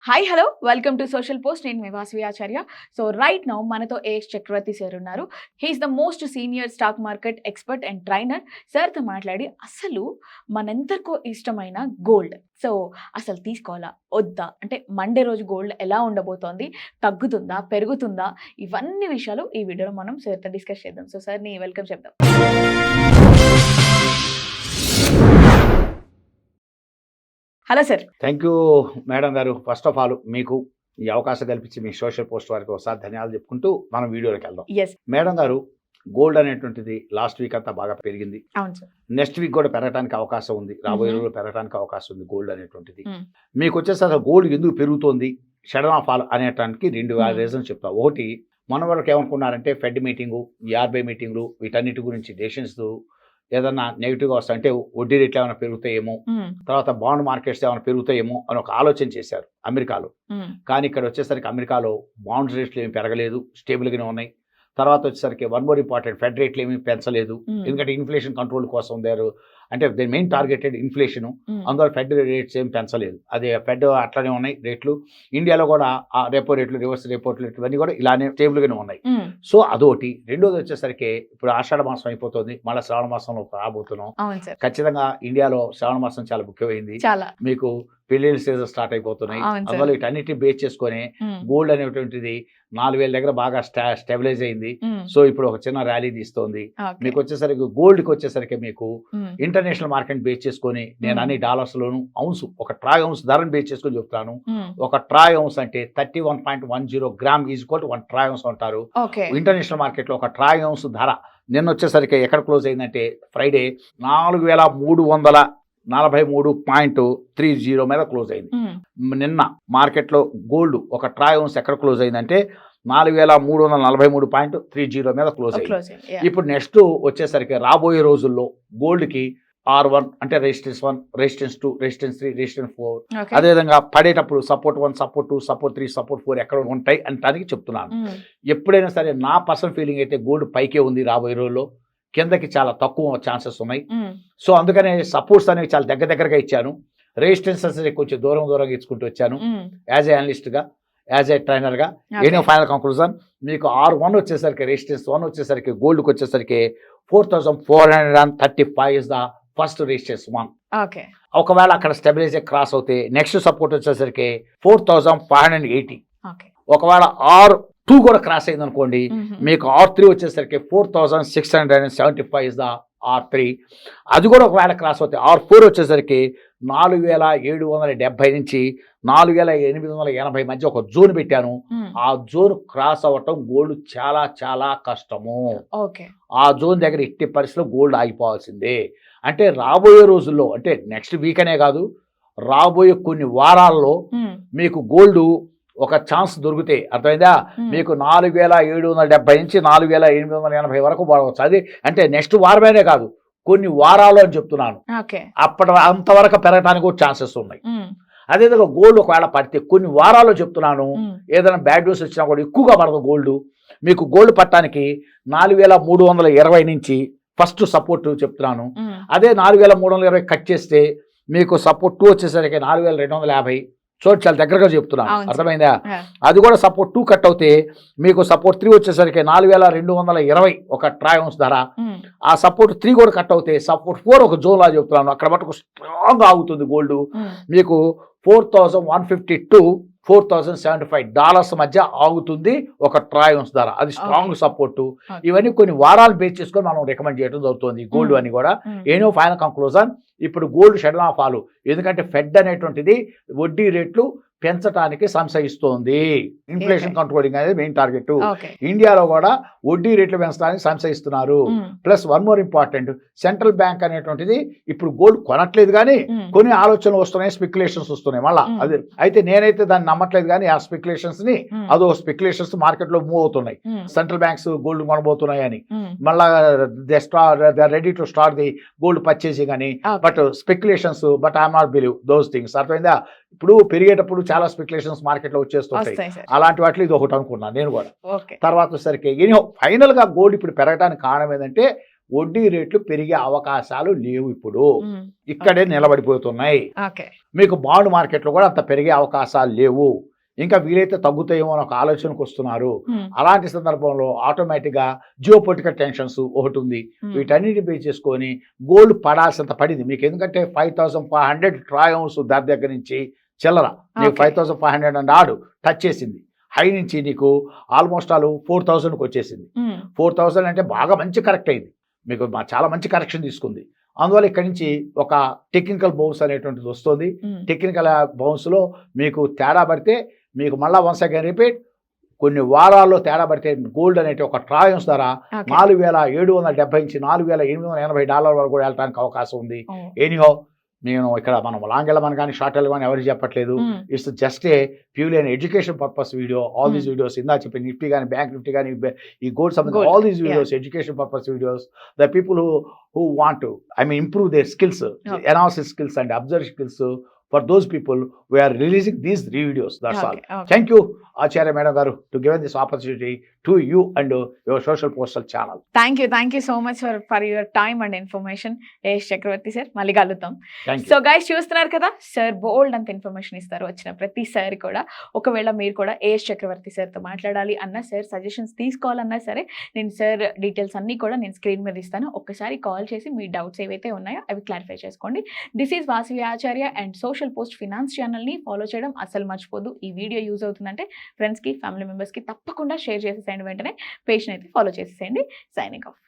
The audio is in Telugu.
Hi hello welcome to social post. నేను మీ Vasavi Acharya. So right now మనతో ఏఎస్ చక్రవర్తి సార్ ఉన్నారు. He's the most senior stock market expert and trainer. సార్తో మాట్లాడి అసలు మనందరికీ ఇష్టమైన గోల్డ్, సో అసలు తీసుకోవాలా వద్దా, అంటే మండే రోజు గోల్డ్ ఎలా ఉండబోతోంది, తగ్గుతుందా పెరుగుతుందా, ఇవన్నీ విషయాలు ఈ వీడియోలో మనం సార్తో డిస్కస్ చేద్దాం. సో సార్ని వెల్కమ్ చెప్దాం. Hello sir. Thank you madam గారు. ఫస్ట్ ఆఫ్ ఆల్ మీకు ఈ అవకాశం కల్పించి మీ సోషల్ పోస్ట్ వారికి ఒకసారి ధన్యవాదాలు చెప్పుకుంటూ మనం వీడియోలోకి వెళ్దాం. ఎస్ మేడం గారు, గోల్డ్ అనేటువంటిది లాస్ట్ వీక్ అంతా బాగా పెరిగింది. అవును సార్. నెక్స్ట్ వీక్ కూడా పెరగడానికి అవకాశం ఉంది, రాబోయే రోజుల్లో పెరగడానికి అవకాశం ఉంది గోల్డ్ అనేటువంటిది. మ్మ్. మీకు వచ్చేసరికి గోల్డ్ ఎందుకు పెరుగుతోంది, షడన్ ఆఫ్ ఫాల్ అనేటానికి రెండు రీజన్స్ చెప్తా. ఒకటి, మన వరకు ఏమనుకున్నారంటే ఫెడ్ మీటింగు, ఆర్బీఐ మీటింగ్లు, వీటన్నిటి గురించి డెసిషన్స్ ఏదన్నా నెగిటివ్గా వస్తాయి, అంటే వడ్డీ రేట్లు ఏమైనా పెరుగుతాయేమో, తర్వాత బాండ్ మార్కెట్స్ ఏమైనా పెరుగుతాయేమో అని ఒక ఆలోచన చేశారు అమెరికాలో. కానీ ఇక్కడ వచ్చేసరికి అమెరికాలో బాండ్స్ రేట్లు ఏమి పెరగలేదు, స్టేబుల్గానే ఉన్నాయి. తర్వాత వచ్చేసరికి వన్ మోర్ ఇంపార్టెంట్, ఫెడ్ రేట్లు ఏమీ పెంచలేదు. ఎందుకంటే ఇన్ఫ్లేషన్ కంట్రోల్ కోసం అంటే దే మెయిన్ టార్గెటెడ్ ఇన్ఫ్లేషన్, అందులో ఫెడ్ రేట్స్ ఏమి పెంచలేదు. అదే ఫెడ్ అట్లానే ఉన్నాయి రేట్లు. ఇండియాలో కూడా ఆ రెపో రేట్లు, రివర్స్ రెపో రేట్లు ఇవన్నీ కూడా ఇలానే స్టేబుల్గానే ఉన్నాయి. సో అదొకటి. రెండోది వచ్చేసరికి ఇప్పుడు ఆషాఢ మాసం అయిపోతుంది, మళ్ళీ శ్రావణ మాసంలో రాబోతున్నాం. ఖచ్చితంగా ఇండియాలో శ్రావణ మాసం చాలా ముఖ్యమైనది. మీకు పెళ్లిళ్ళ సీజన్ స్టార్ట్ అయిపోతున్నాయి. అందువల్ల వీటన్నిటిని బేస్ చేసుకొని గోల్డ్ అనేటువంటిది 4,000 దగ్గర బాగా స్టెబిలైజ్ అయింది. సో ఇప్పుడు ఒక చిన్న ర్యాలీ తీస్తోంది. మీకు వచ్చేసరికి గోల్డ్కి వచ్చేసరికి మీకు ఇంటర్నేషనల్ మార్కెట్ బేస్ చేసుకొని నేను అన్ని డాలర్స్ లోను ఔన్స్, ఒక ట్రాయ్ ఔన్స్ ధరను బేస్ చేసుకొని చెప్తాను. ఒక ట్రాయ్ ఔన్స్ అంటే 31.10 gram is equal to 1 troy ounce అంటారు. ఇంటర్నేషనల్ మార్కెట్ లో ఒక ట్రాయ్ ఔన్స్ ధర నిన్న వచ్చేసరికి ఎక్కడ క్లోజ్ అయిందంటే ఫ్రైడే 4,343.30 మీద క్లోజ్ అయింది. నిన్న మార్కెట్లో గోల్డ్ ఒక ట్రాయ్ ఔన్స్ ఎక్కడ క్లోజ్ అయిందంటే 4,343.30 మీద క్లోజ్ అయింది. ఇప్పుడు నెక్స్ట్ వచ్చేసరికి రాబోయే రోజుల్లో గోల్డ్కి R1 అంటే రెసిస్టెన్స్ 1, రెసిస్టెన్స్ 2, రెసిస్టెన్స్ 3, రెసిస్టెన్స్ 4, అదేవిధంగా పడేటప్పుడు సపోర్ట్ 1, సపోర్ట్ 2, సపోర్ట్ 3, సపోర్ట్ 4 ఎక్కడ ఉంటాయి అంటానికి చెప్తున్నాను. ఎప్పుడైనా సరే నా పర్సనల్ ఫీలింగ్ అయితే గోల్డ్ పైకే ఉంది, రాబోయే రోజుల్లో కిందకి చాలా తక్కువ ఛాన్సెస్ ఉన్నాయి. సో అందుకనే సపోర్ట్స్ అనేవి చాలా దగ్గరగా ఇచ్చాను, రెసిస్టెన్సెస్ కొంచెం దూరంగా ఇచ్చుకుంటూ వచ్చాను యాజ్ ఏ అనలిస్ట్గా, యాజ్ ఏ ట్రైనర్గా. ఏనో ఫైనల్ కంక్లూజన్ మీకు R1 వచ్చేసరికి, రెసిస్టెన్స్ 1 వచ్చేసరికి గోల్డ్కి వచ్చేసరికి 4,435 ఇస్ ద ఫస్ట్ రెసిస్టెన్స్ 1. ఒకవేళ అక్కడ స్టెబిలైజ్ క్రాస్ అవుతే నెక్స్ట్ సపోర్ట్ వచ్చేసరికి 4,580. ఒకవేళ R2 కూడా క్రాస్ అయింది అనుకోండి, మీకు R3 వచ్చేసరికి 4,675 ఇస్ ద R3. అది కూడా ఒకవేళ క్రాస్ అవుతాయి. R4 వచ్చేసరికి 4,770 నుంచి 4,880 మధ్య ఒక జోన్ పెట్టాను. ఆ జోన్ క్రాస్ అవ్వటం గోల్డ్ చాలా చాలా కష్టము. ఆ జోన్ దగ్గర ఎట్టి పరిస్థితిలో గోల్డ్ ఆగిపోవాల్సిందే. అంటే రాబోయే రోజుల్లో, అంటే నెక్స్ట్ వీక్ అనే కాదు, రాబోయే కొన్ని వారాల్లో మీకు గోల్డ్ ఒక ఛాన్స్ దొరికితే, అర్థమైందా, మీకు 4,770 నుంచి 4,880 వరకు పడవచ్చు. అది అంటే నెక్స్ట్ వారమేనే కాదు, కొన్ని వారాలు అని చెప్తున్నాను. అంతవరకు పెరగడానికి కూడా ఛాన్సెస్ ఉన్నాయి. అదేవిధంగా గోల్డ్ ఒకవేళ పడితే కొన్ని వారాల్లో చెప్తున్నాను, ఏదైనా బ్యాడ్ న్యూస్ వచ్చినా కూడా ఎక్కువగా పడదు గోల్డ్. మీకు గోల్డ్ పట్టడానికి 4,320 నుంచి ఫస్ట్ సపోర్ట్ చెప్తున్నాను. అదే 4,320 కట్ చేస్తే మీకు సపోర్ట్ 2 వచ్చేసరికి 4,250. చూడండి, చాలా దగ్గరగా చెప్తున్నాను, అర్థమైందా. అది కూడా సపోర్ట్ 2 కట్ అవుతే మీకు సపోర్ట్ 3 వచ్చేసరికి 4,220 ఒక ట్రాయ్ ఔన్స్ ధర. ఆ సపోర్ట్ 3 కూడా కట్ అవుతే సపోర్ట్ 4 ఒక జోన్ లా చెప్తున్నాను, అక్కడ మటుకు స్ట్రాంగ్ ఆగుతుంది గోల్డ్. మీకు 4,150 to 4,075 డాలర్స్ మధ్య ఆగుతుంది ఒక ట్రాయ్ ఔన్స్ ధర. అది స్ట్రాంగ్ సపోర్టు. ఇవన్నీ కొన్ని వారాలు బేస్ చేసుకొని మనం రికమెండ్ చేయడం జరుగుతుంది గోల్డ్ అని కూడా. ఏనో ఫైనల్ కంక్లూజన్, ఇప్పుడు గోల్డ్ షడన్ ఆఫ్ ఫాల్, ఎందుకంటే ఫెడ్ అనేటువంటిది వడ్డీ రేట్లు పెంచడానికి సంశయిస్తోంది. ఇన్ఫ్లేషన్ కంట్రోలింగ్ అనేది మెయిన్ టార్గెట్. ఇండియాలో కూడా వడ్డీ రేట్లు పెంచడానికి సంశయిస్తున్నారు. Plus one more important, central bank అనేటువంటిది ఇప్పుడు గోల్డ్ కొనట్లేదు, కానీ కొన్ని ఆలోచనలు వస్తున్నాయి, స్పెక్యులేషన్స్ వస్తున్నాయి మళ్ళా. అది అయితే నేనైతే దాన్ని నమ్మట్లేదు, కానీ ఆ స్పెక్యులేషన్స్ ని అదో స్పెక్యులేషన్స్ మార్కెట్ లో మూవ్ అవుతున్నాయి. సెంట్రల్ బ్యాంక్స్ గోల్డ్ కొనబోతున్నాయి అని మళ్ళా they ready to start the gold purchasing అని. But speculations, but I'm not believe those things, అర్థమైందా. ఇప్పుడు పెరిగేటప్పుడు చాలా స్పెక్యులేషన్స్ మార్కెట్ లో వచ్చేస్తుంటాయి, అలాంటి వాటిలో ఇది ఒకటి అనుకున్నాను నేను కూడా. తర్వాత వచ్చేసరికి ఫైనల్ గా గోల్డ్ ఇప్పుడు పెరగడానికి కారణం ఏంటంటే వడ్డీ రేట్లు పెరిగే అవకాశాలు లేవు ఇప్పుడు, ఉమ్, ఇక్కడే నిలబడిపోతున్నాయి. ఓకే. మీకు బాండ్ మార్కెట్లో కూడా అంత పెరిగే అవకాశాలు లేవు, ఇంకా వీలైతే తగ్గుతాయేమో అని ఒక ఆలోచనకు వస్తున్నారు. ఉమ్, అలాంటి సందర్భంలో ఆటోమేటిక్గా జియో పొలిటికల్ టెన్షన్స్ ఒకటి ఉంది. ఉమ్, వీటన్నిటిని బేస్ చేసుకొని గోల్డ్ పడాల్సినంత పడింది మీకు. ఎందుకంటే 5,500 ట్రాయ్ ఔన్స్ ధర దగ్గర నుంచి చిల్లర నీకు Okay. 5,500 అండ్ ఆడు టచ్ చేసింది. హై నుంచి నీకు ఆల్మోస్ట్ 4,000కి వచ్చేసింది. ఉమ్, 4,000 అంటే బాగా మంచి కరెక్ట్ అయింది మీకు, చాలా మంచి కరెక్షన్ తీసుకుంది. అందువల్ల ఇక్కడి నుంచి ఒక టెక్నికల్ బౌన్స్ అనేటువంటిది వస్తుంది. ఉమ్, టెక్నికల్ బౌన్స్లో మీకు తేడా పడితే మీకు మళ్ళీ వన్స్ అగైన్ రిపీట్ కొన్ని వారాల్లో తేడా పడితే గోల్డ్ అనేటి ఒక ట్రాయ్ ఔన్స్ ధర ఓకే. 4,770 నుంచి $4,880 వరకు కూడా వెళ్ళడానికి అవకాశం ఉంది. ఓ, ఎనీహో నేను ఇక్కడ మనం లాంగ్ వెళ్ళమని కానీ షార్ట్ వెళ్ళమని ఎవరికి చెప్పట్లేదు. Um, it's just a purely and education purpose video. All these Hmm. Videos ఇందా చెప్పి నిఫ్టీ కానీ బ్యాంక్ నిఫ్టీ కానీ ఈ గోల్డ్ సంబంధించి Gold, all these videos education purpose videos. The people who want to improve their skills, Okay. Analysis skills and observe skills, for those people we are releasing these 3 videos. That's all. Okay, okay. Thank you Acharya Madam garu to given this opportunity to you and your social postal channel. Thank you so much for your time and information AS Chakravarthy sir. మళ్ళీ కలుద్దాం. Thank you. సో గైస్ చూస్తున్నారు కదా, సార్ బోల్డ్ అంత ఇన్ఫర్మేషన్ ఇస్తారు వచ్చిన ప్రతిసారి కూడా. ఒకవేళ మీరు కూడా ఏఎస్ చక్రవర్తి సార్తో మాట్లాడాలి అన్నా, సార్ సజెషన్స్ తీసుకోవాలన్నా సరే, నేను సార్ డీటెయిల్స్ అన్నీ కూడా నేను స్క్రీన్ మీద ఇస్తాను. ఒక్కసారి కాల్ చేసి మీ డౌట్స్ ఏవైతే ఉన్నాయో అవి క్లారిఫై చేసుకోండి. This is Vasavi Acharya and social post finance ఛానల్ని ఫాలో చేయడం అసలు మర్చిపోదు. ఈ వీడియో యూజ్ అవుతుందంటే ఫ్రెండ్స్కి, ఫ్యామిలీ మెంబర్స్కి తప్పకుండా షేర్ చేసేసేయండి. వెంటనే పేజ్ని అయితే ఫాలో చేసేసేయండి. Signing off.